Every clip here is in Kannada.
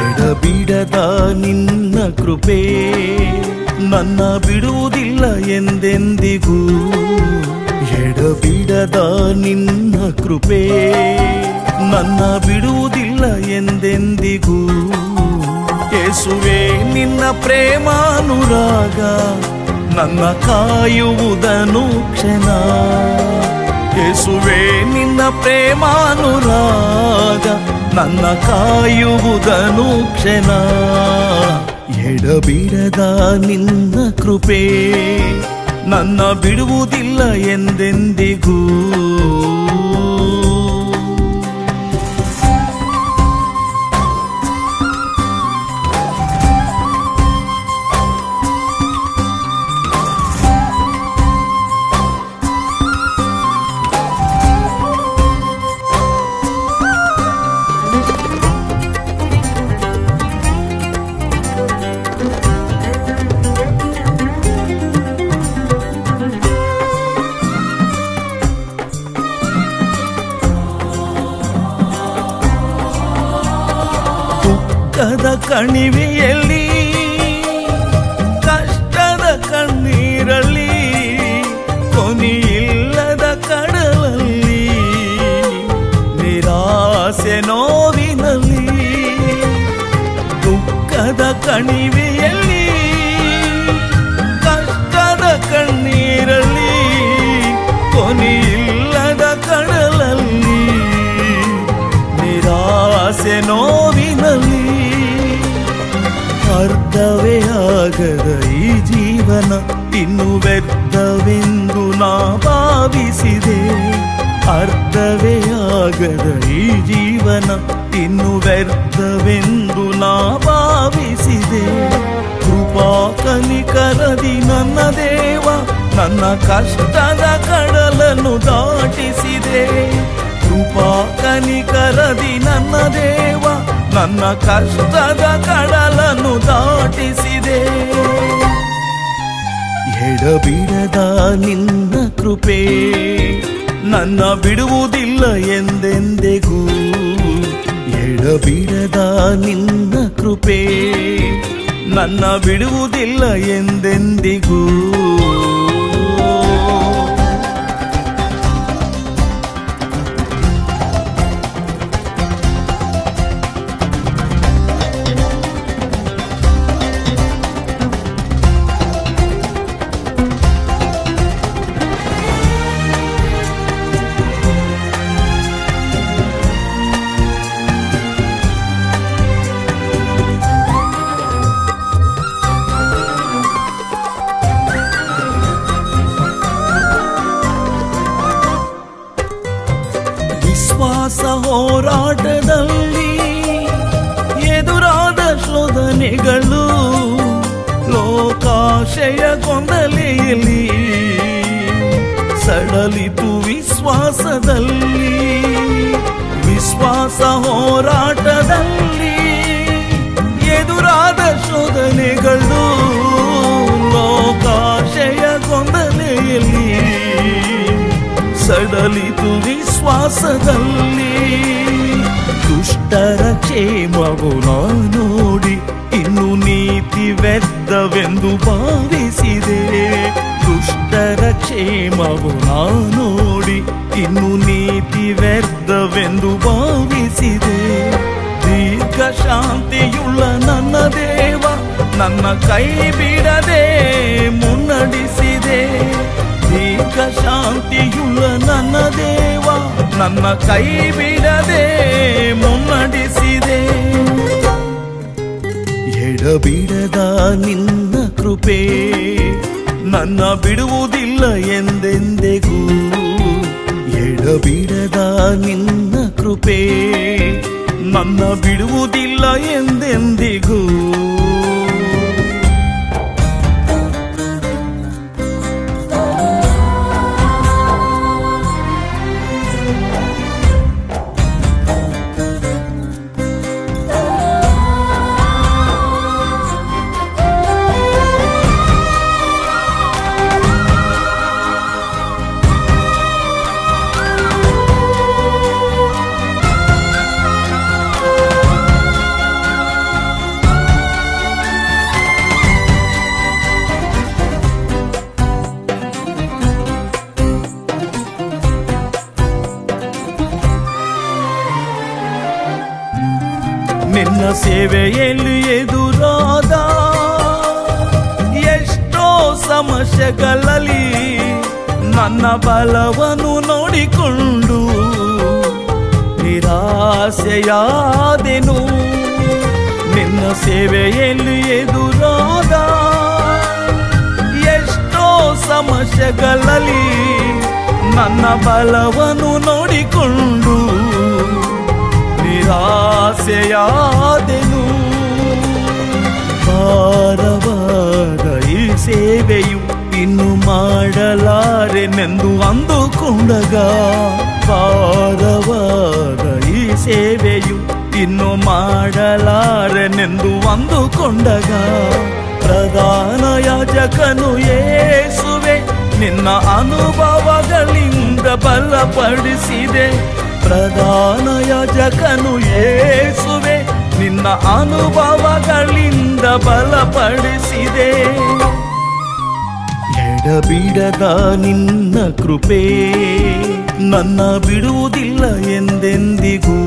ಎಡಬಿಡದ ನಿನ್ನ ಕೃಪೆ ನನ್ನ ಬಿಡುವುದಿಲ್ಲ ಎಂದೆಂದಿಗೂ. ಎಡಬಿಡದ ನಿನ್ನ ಕೃಪೆ ನನ್ನ ಬಿಡುವುದಿಲ್ಲ ಎಂದೆಂದಿಗೂ. ಯೇಸುವೆ ನಿನ್ನ ಪ್ರೇಮಾನುರಾಗ ನನ್ನ ಕಾಯುವುದನು ಕ್ಷಣ. ಯೇಸುವೆ ನಿನ್ನ ಪ್ರೇಮಾನುರಾಗ ನನ್ನ ಕಾಯುವುದನು ಕ್ಷಣ. ಎಡಬಿಡದ ನಿನ್ನ ಕೃಪೆ ನನ್ನ ಬಿಡುವುದಿಲ್ಲ ಎಂದೆಂದಿಗೂ. ದುಃಖದ ಕಣಿವೆಯಲ್ಲಿ ಕಷ್ಟದ ಕಣ್ಣೀರಲ್ಲಿ ಕೊನೆಯಿಲ್ಲದ ಕಡಲಲ್ಲಿ ನಿರಾಸೆ ನೋವಿನಲ್ಲಿ. ದುಃಖದ ಕಣಿವೆಯಲ್ಲಿ ಕಷ್ಟದ ಕಣ್ಣೀರಲ್ಲಿ ಕೊನೆಯಿಲ್ಲದ ಕಡಲಲ್ಲಿ ನಿರಾಸೆ ನೋವಿನಲ್ಲಿ. ಅರ್ಥವೇ ಆಗದ ಈ ಜೀವನ ಇನ್ನು ವ್ಯರ್ಥವೆಂದು ನಾ ಭಾವಿಸಿದೆ. ಅರ್ಥವೇ ಆಗದ ಈ ಜೀವನ ಇನ್ನು ವ್ಯರ್ಥವೆಂದು ನಾ ಭಾವಿಸಿದೆ. ಕೃಪಾ ಕನಿಕರದಿ ನನ್ನ ದೇವ ನನ್ನ ಕಷ್ಟದ ಕಡಲನ್ನು ದಾಟಿಸಿದೆ. ಕೃಪಾ ಕನಿಕರದಿ ನನ್ನ ದೇವ ನನ್ನ ಕಷ್ಟದ ಕಡಲನ್ನು ದಾಟಿಸಿದೆ. ಎಡಬಿಡದ ನಿನ್ನ ಕೃಪೆ ನನ್ನ ಬಿಡುವುದಿಲ್ಲ ಎಂದೆಂದಿಗೂ. ಎಡಬಿಡದ ನಿನ್ನ ಕೃಪೆ ನನ್ನ ಬಿಡುವುದಿಲ್ಲ ಎಂದೆಂದಿಗೂ. ವಿಶ್ವಾಸ ಹೋರಾಟದಲ್ಲಿ ಎದುರಾದ ಶೋಧನೆಗಳು ಲೋಕಾಶಯ ಗೊಂದಲೆಯಲ್ಲಿ ಸಡಲಿತು ವಿಶ್ವಾಸದಲ್ಲಿ. ವಿಶ್ವಾಸ ಹೋರಾಟದಲ್ಲಿ ಎದುರಾದ ಶೋಧನೆಗಳು ಲೋಕಾಶಯ ಗೊಂದಲೆಯಲ್ಲಿ ಸಡಲಿತು ವಿಶ್ವಾಸದಲ್ಲಿ. ದುಷ್ಟರ ಕ್ಷೇಮವು ನೋಡಿ ಇನ್ನು ನೀತಿ ವ್ಯರ್ಥವೆಂದು ಭಾವಿಸಿದೆ. ದುಷ್ಟರ ಕ್ಷೇಮವು ನೋಡಿ ಇನ್ನು ನೀತಿ ವ್ಯರ್ಥವೆಂದು ಭಾವಿಸಿದೆ. ದೀರ್ಘ ಶಾಂತಿಯುಳ್ಳ ನನ್ನ ದೇವ ನನ್ನ ಕೈ ಬಿಡದೆ ಮುನ್ನಡೆಸಿದೆ. ದೀರ್ಘ ಶಾಂತಿಯುಳ್ಳ ನನ್ನ ದೇವ ನನ್ನ ಕೈ ಬಿಡದೆ ಮುನ್ನಡೆಸಿದೆ. ಎಡಬಿಡದ ನಿನ್ನ ಕೃಪೆ ನನ್ನ ಬಿಡುವುದಿಲ್ಲ ಎಂದೆಂದಿಗೂ. ಎಡಬಿಡದ ನಿನ್ನ ಕೃಪೆ ನನ್ನ ಬಿಡುವುದಿಲ್ಲ ಎಂದೆಂದಿಗೂ. ನಿನ್ನ ಸೇವೆಯಲ್ಲಿ ಎದುರಾದ ಎಷ್ಟೋ ಸಮಸ್ಯೆಗಳಲ್ಲಿ ನನ್ನ ಬಲವನ್ನು ನೋಡಿಕೊಂಡು ನಿರಾಸೆಯಾದೆನು. ನಿನ್ನ ಸೇವೆಯಲ್ಲಿ ಎದುರಾದ ಎಷ್ಟೋ ಸಮಸ್ಯೆಗಳಲ್ಲಿ ನನ್ನ ಬಲವನ್ನು ನೋಡಿಕೊಂಡು ನಿರಾಸೆಯಾದೆನು. ಭಾರವಾದ ಈ ಸೇವೆಯು ಇನ್ನು ಮಾಡಲಾರೆನೆಂದು ಅಂದುಕೊಂಡಗ, ಭಾರವಾದ ಈ ಸೇವೆಯು ಇನ್ನು ಮಾಡಲಾರೆನೆಂದು ಅಂದುಕೊಂಡಗ, ಪ್ರಧಾನ ಯಾಜಕನು ಯೇಸುವೆ ನಿನ್ನ ಅನುಭವಗಳಿಂದ ಬಲಪಡಿಸಿದೆ. ಪ್ರಧಾನ ಯಾಜಕನು ಯೇಸುವೆ ನಿನ್ನ ಅನುಭವಗಳಿಂದ ಬಲಪಡಿಸಿದೆ. ಎಡಬಿಡದ ನಿನ್ನ ಕೃಪೆ ನನ್ನ ಬಿಡುವುದಿಲ್ಲ ಎಂದೆಂದಿಗೂ.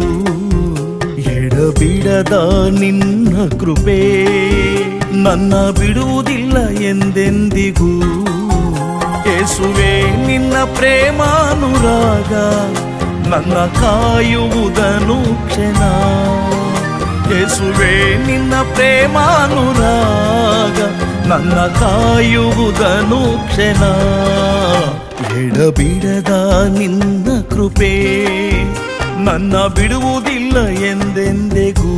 ಎಡಬಿಡದ ನಿನ್ನ ಕೃಪೆ ನನ್ನ ಬಿಡುವುದಿಲ್ಲ ಎಂದೆಂದಿಗೂ. ಯೇಸುವೆ ನಿನ್ನ ಪ್ರೇಮಾನುರಾಗ ನನ್ನ ಕಾಯುವುದನು ಕ್ಷಣ. ಯೇಸುವೆ ನಿನ್ನ ಪ್ರೇಮಾನುರಾಗ ನನ್ನ ಕಾಯುವುದನು ಕ್ಷಣ. ಎಡಬಿಡದ ನಿನ್ನ ಕೃಪೆ ನನ್ನ ಬಿಡುವುದಿಲ್ಲ ಎಂದೆಂದಿಗೂ.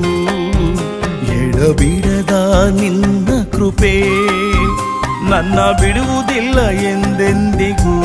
ಎಡಬಿಡದ ನಿನ್ನ ಕೃಪೆ ನನ್ನ ಬಿಡುವುದಿಲ್ಲ ಎಂದೆಂದಿಗೂ.